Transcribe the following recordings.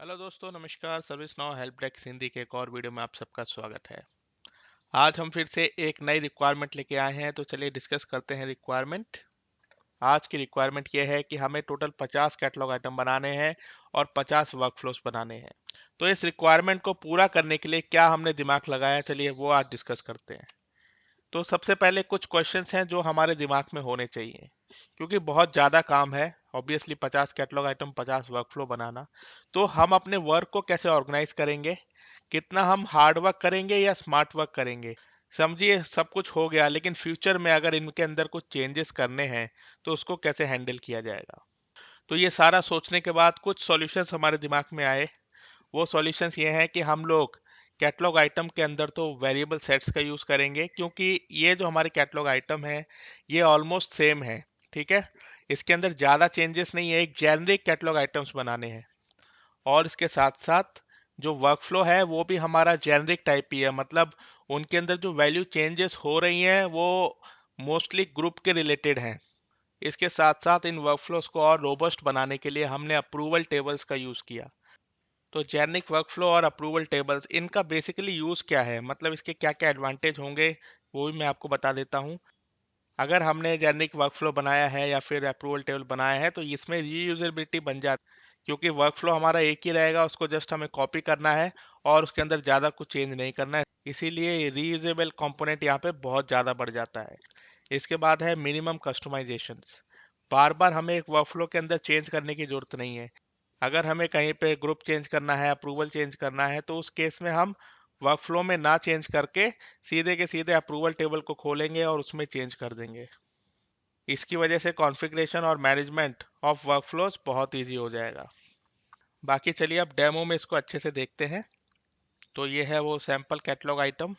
Hello दोस्तों, नमस्कार। Service now help desk Hindi के एक और वीडियो में आप सबका स्वागत है। आज हम फिर से एक नई रिक्वायरमेंट लेके आए हैं, तो चलिए डिस्कस करते हैं रिक्वायरमेंट। आज की रिक्वायरमेंट ये है कि हमें टोटल 50 कैटलॉग आइटम बनाने हैं और 50 वर्कफ्लोस बनाने हैं। तो इस रिक्वायरमेंट को पूरा करने के लिए क्या हमने दिमाग लगाया, चलिए वो आज डिस्कस करते हैं। तो सबसे पहले कुछ क्वेश्चंस हैं जो हमारे दिमाग में होने चाहिए, क्योंकि बहुत ज़्यादा काम है। ऑब्वियसली 50 कैटलॉग आइटम, 50 वर्कफ्लो बनाना। तो हम अपने वर्क को कैसे ऑर्गेनाइज करेंगे, कितना हम हार्ड वर्क करेंगे या स्मार्ट वर्क करेंगे। समझिए सब कुछ हो गया, लेकिन फ्यूचर में अगर इनके अंदर कुछ चेंजेस करने हैं तो उसको कैसे हैंडल किया जाएगा। तो ये सारा सोचने के बाद कुछ सॉल्यूशंस हमारे दिमाग में आए। वो सॉल्यूशंस ये हैं कि हम लोग कैटलॉग आइटम के अंदर तो वेरिएबल सेट्स का यूज़ करेंगे, क्योंकि ये जो हमारे कैटलॉग आइटम है ये ऑलमोस्ट सेम है। ठीक है, इसके अंदर ज़्यादा चेंजेस नहीं है, एक जेनरिक कैटलॉग आइटम्स बनाने हैं। और इसके साथ साथ जो वर्कफ्लो है वो भी हमारा जेनरिक टाइप ही है, मतलब उनके अंदर जो वैल्यू चेंजेस हो रही हैं वो मोस्टली ग्रुप के रिलेटेड हैं। इसके साथ साथ इन वर्कफ्लोज को और रोबस्ट बनाने के लिए हमने अप्रूवल टेबल्स का यूज़ किया। तो जेनिक वर्कफ्लो और अप्रूवल टेबल्स, इनका बेसिकली यूज़ क्या है, मतलब इसके क्या क्या एडवांटेज होंगे वो भी मैं आपको बता देता हूँ। अगर हमने जेनिक वर्कफ्लो बनाया है या फिर अप्रूवल टेबल बनाया है तो इसमें रीयूजेबिलिटी बन जाती है, क्योंकि वर्कफ्लो हमारा एक ही रहेगा, उसको जस्ट हमें कॉपी करना है और उसके अंदर ज़्यादा कुछ चेंज नहीं करना है। इसीलिए रीयूजेबल कंपोनेंट यहाँ पे बहुत ज़्यादा बढ़ जाता है। इसके बाद है मिनिमम कस्टमाइजेशंस। बार बार हमें एक वर्कफ्लो के अंदर चेंज करने की जरूरत नहीं है। अगर हमें कहीं पे ग्रुप चेंज करना है, अप्रूवल चेंज करना है, तो उस केस में हम वर्कफ्लो में ना चेंज करके सीधे के सीधे अप्रूवल टेबल को खोलेंगे और उसमें चेंज कर देंगे। इसकी वजह से कॉन्फ़िगरेशन और मैनेजमेंट ऑफ वर्कफ्लोज बहुत इजी हो जाएगा। बाकी चलिए अब डेमो में इसको अच्छे से देखते हैं। तो ये है वो सैंपल कैटलॉग आइटम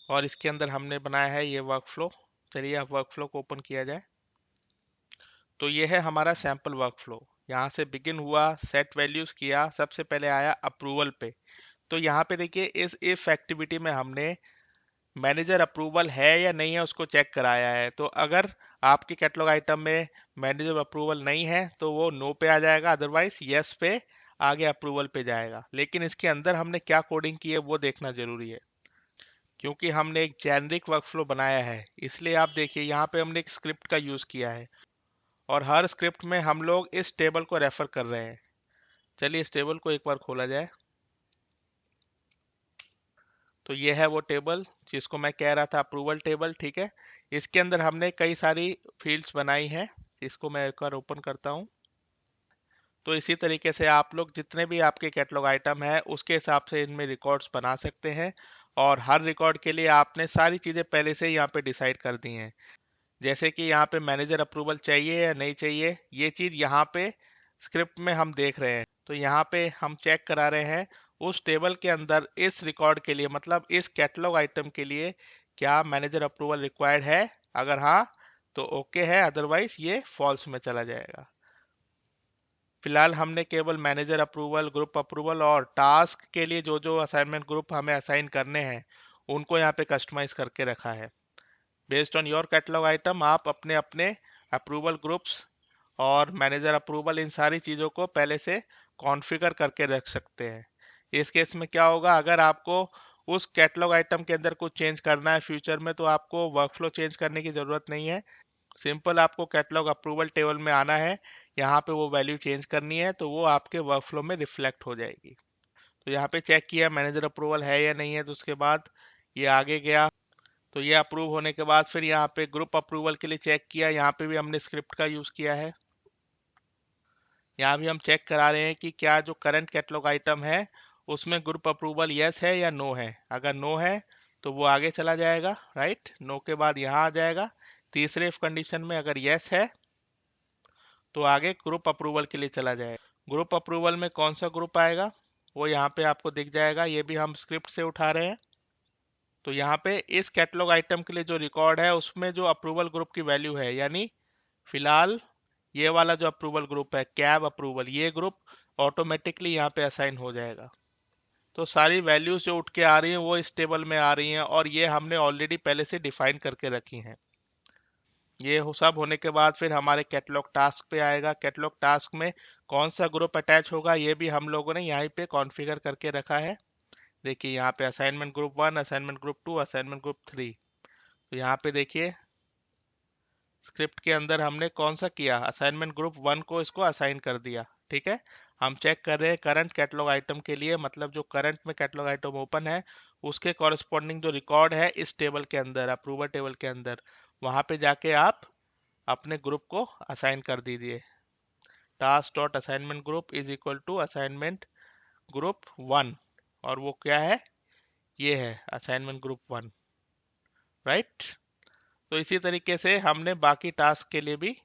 और इसके अंदर हमने बनाया है ये वर्कफ्लो। चलिए अब वर्कफ्लो को ओपन किया जाए। तो ये है हमारा सैंपल वर्कफ्लो। यहाँ से बिगिन हुआ, सेट वैल्यूज किया, सबसे पहले आया अप्रूवल पे। तो यहाँ पे देखिए इस इफ एक्टिविटी में हमने मैनेजर अप्रूवल है या नहीं है उसको चेक कराया है। तो अगर आपके कैटलॉग आइटम में मैनेजर अप्रूवल नहीं है तो वो नो पे आ जाएगा, अदरवाइज यस पे आगे अप्रूवल पे जाएगा। लेकिन इसके अंदर हमने क्या कोडिंग की है वो देखना जरूरी है, क्योंकि हमने एक जेनरिक वर्कफ्लो बनाया है। इसलिए आप देखिए यहाँ पे हमने एक स्क्रिप्ट का यूज़ किया है और हर स्क्रिप्ट में हम लोग इस टेबल को रेफर कर रहे हैं। चलिए इस टेबल को एक बार खोला जाए। तो ये है वो टेबल जिसको मैं कह रहा था, अप्रूवल टेबल। ठीक है, इसके अंदर हमने कई सारी फील्ड्स बनाई हैं। इसको मैं एक बार ओपन करता हूँ। तो इसी तरीके से आप लोग जितने भी आपके कैटलॉग आइटम है उसके हिसाब से इनमें रिकॉर्ड्स बना सकते हैं। और हर रिकॉर्ड के लिए आपने सारी चीज़ें पहले से ही यहाँ पे डिसाइड कर दी हैं। जैसे कि यहाँ पे मैनेजर अप्रूवल चाहिए या नहीं चाहिए, ये चीज़ यहाँ पे स्क्रिप्ट में हम देख रहे हैं। तो यहाँ पे हम चेक करा रहे हैं उस टेबल के अंदर इस रिकॉर्ड के लिए, मतलब इस कैटलॉग आइटम के लिए क्या मैनेजर अप्रूवल रिक्वायर्ड है। अगर हाँ तो ओके है, अदरवाइज ये फॉल्स में चला जाएगा। फिलहाल हमने केवल मैनेजर अप्रूवल, ग्रुप अप्रूवल और टास्क के लिए जो जो असाइनमेंट ग्रुप हमें असाइन करने हैं उनको यहाँ पे कस्टमाइज करके रखा है। Based on your catalogue item आप अपने अपने अप्रूवल ग्रुप्स और मैनेजर अप्रूवल, इन सारी चीज़ों को पहले से कॉन्फ़िगर करके रख सकते हैं। इस केस में क्या होगा, अगर आपको उस कैटलॉग आइटम के अंदर कुछ चेंज करना है फ्यूचर में तो आपको वर्कफ्लो चेंज करने की ज़रूरत नहीं है। सिंपल आपको कैटलॉग अप्रूवल टेबल में आना है, यहाँ पे वो वैल्यू चेंज करनी है तो वो आपके वर्कफ्लो में रिफ्लेक्ट हो जाएगी। तो यहाँ पे चेक किया मैनेजर अप्रूवल है या नहीं है, तो उसके बाद ये आगे गया। तो ये अप्रूव होने के बाद फिर यहाँ पे ग्रुप अप्रूवल के लिए चेक किया। यहाँ पे भी हमने स्क्रिप्ट का यूज़ किया है। यहाँ भी हम चेक करा रहे हैं कि क्या जो करंट कैटलॉग आइटम है उसमें ग्रुप अप्रूवल यस है या नो है। अगर नो है तो वो आगे चला जाएगा, राइट। नो के बाद यहाँ आ जाएगा। तीसरे इफ कंडीशन में अगर यस है तो आगे ग्रुप अप्रूवल के लिए चला जाएगा। ग्रुप अप्रूवल में कौन सा ग्रुप आएगा वो यहाँ पे आपको दिख जाएगा, ये भी हम स्क्रिप्ट से उठा रहे हैं। तो यहाँ पे इस कैटलॉग आइटम के लिए जो रिकॉर्ड है उसमें जो अप्रूवल ग्रुप की वैल्यू है, यानी फिलहाल ये वाला जो अप्रूवल ग्रुप है कैब अप्रूवल, ये ग्रुप ऑटोमेटिकली यहाँ पे असाइन हो जाएगा। तो सारी वैल्यूज जो उठ के आ रही हैं वो इस टेबल में आ रही हैं और ये हमने ऑलरेडी पहले से डिफाइन करके रखी हैं। ये सब होने के बाद फिर हमारे कैटलॉग टास्क पे आएगा। कैटलॉग टास्क में कौन सा ग्रुप अटैच होगा ये भी हम लोगों ने यहाँ पे कॉन्फ़िगर करके रखा है। देखिए यहाँ पे assignment group 1, assignment group 2, assignment group 3। तो यहाँ पे देखिए स्क्रिप्ट के अंदर हमने कौन सा किया, असाइनमेंट ग्रुप 1 को इसको असाइन कर दिया। ठीक है, हम चेक कर रहे हैं करंट कैटलॉग आइटम के लिए, मतलब जो करंट में कैटलॉग आइटम ओपन है उसके कॉरस्पॉन्डिंग जो रिकॉर्ड है इस टेबल के अंदर, अप्रूवर टेबल के अंदर, वहां पे जाके आप अपने ग्रुप को असाइन कर दीजिए। Task dot assignment group is equal to assignment group 1, और वो क्या है, ये है असाइनमेंट ग्रुप 1, राइट। तो इसी तरीके से हमने बाकी टास्क के लिए भी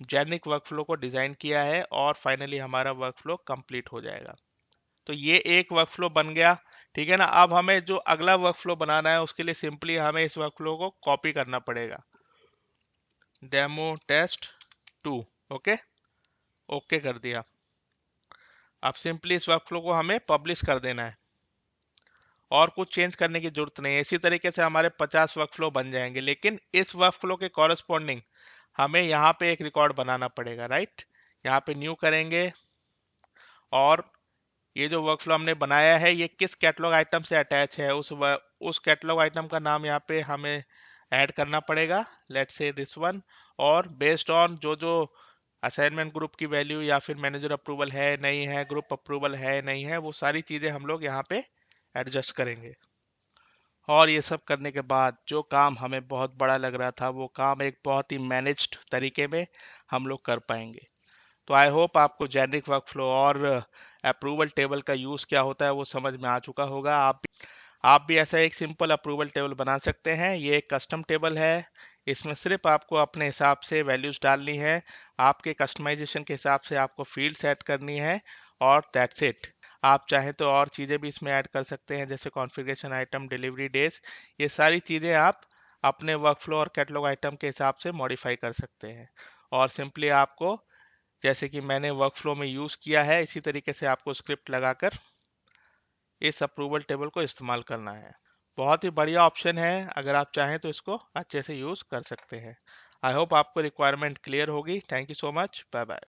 जेनिक वर्कफ्लो को डिजाइन किया है और फाइनली हमारा वर्कफ्लो कंप्लीट हो जाएगा। तो ये एक वर्कफ्लो बन गया, ठीक है ना। अब हमें जो अगला वर्कफ्लो बनाना है उसके लिए सिंपली हमें इस वर्कफ्लो को कॉपी करना पड़ेगा, डेमो टेस्ट 2। ओके, ओके कर दिया। अब सिंपली इस वर्कफ्लो को हमें पब्लिश कर देना है और कुछ चेंज करने की जरूरत नहीं है। इसी तरीके से हमारे 50 वर्कफ्लो बन जाएंगे, लेकिन इस वर्कफ्लो के कॉरस्पॉन्डिंग हमें यहाँ पे एक रिकॉर्ड बनाना पड़ेगा, राइट। यहाँ पे न्यू करेंगे और ये जो वर्कफ्लो हमने बनाया है ये किस कैटलॉग आइटम से अटैच है उस कैटलॉग आइटम का नाम यहाँ पे हमें ऐड करना पड़ेगा, लेट्स से दिस वन। और बेस्ड ऑन जो जो असाइनमेंट ग्रुप की वैल्यू या फिर मैनेजर अप्रूवल है नहीं है, ग्रुप अप्रूवल है नहीं है, वो सारी चीज़ें हम लोग यहाँ पे एडजस्ट करेंगे। और ये सब करने के बाद जो काम हमें बहुत बड़ा लग रहा था वो काम एक बहुत ही मैनेज्ड तरीके में हम लोग कर पाएंगे। तो आई होप आपको जेनरिक वर्कफ्लो और अप्रूवल टेबल का यूज़ क्या होता है वो समझ में आ चुका होगा। आप भी ऐसा एक सिंपल अप्रूवल टेबल बना सकते हैं। ये एक कस्टम टेबल है, इसमें सिर्फ आपको अपने हिसाब से वैल्यूज डालनी है, आपके कस्टमाइजेशन के हिसाब से आपको फील्ड सेट करनी है और दैट्स इट। आप चाहें तो और चीज़ें भी इसमें ऐड कर सकते हैं, जैसे कॉन्फ़िगरेशन आइटम, डिलीवरी डेज, ये सारी चीज़ें आप अपने वर्कफ्लो और कैटलॉग आइटम के हिसाब से मॉडिफाई कर सकते हैं। और सिंपली आपको, जैसे कि मैंने वर्कफ्लो में यूज़ किया है, इसी तरीके से आपको स्क्रिप्ट लगाकर इस अप्रूवल टेबल को इस्तेमाल करना है। बहुत ही बढ़िया ऑप्शन है, अगर आप चाहें तो इसको अच्छे से यूज़ कर सकते हैं। आई होप आपको रिक्वायरमेंट क्लियर होगी। Thank you so much, bye bye.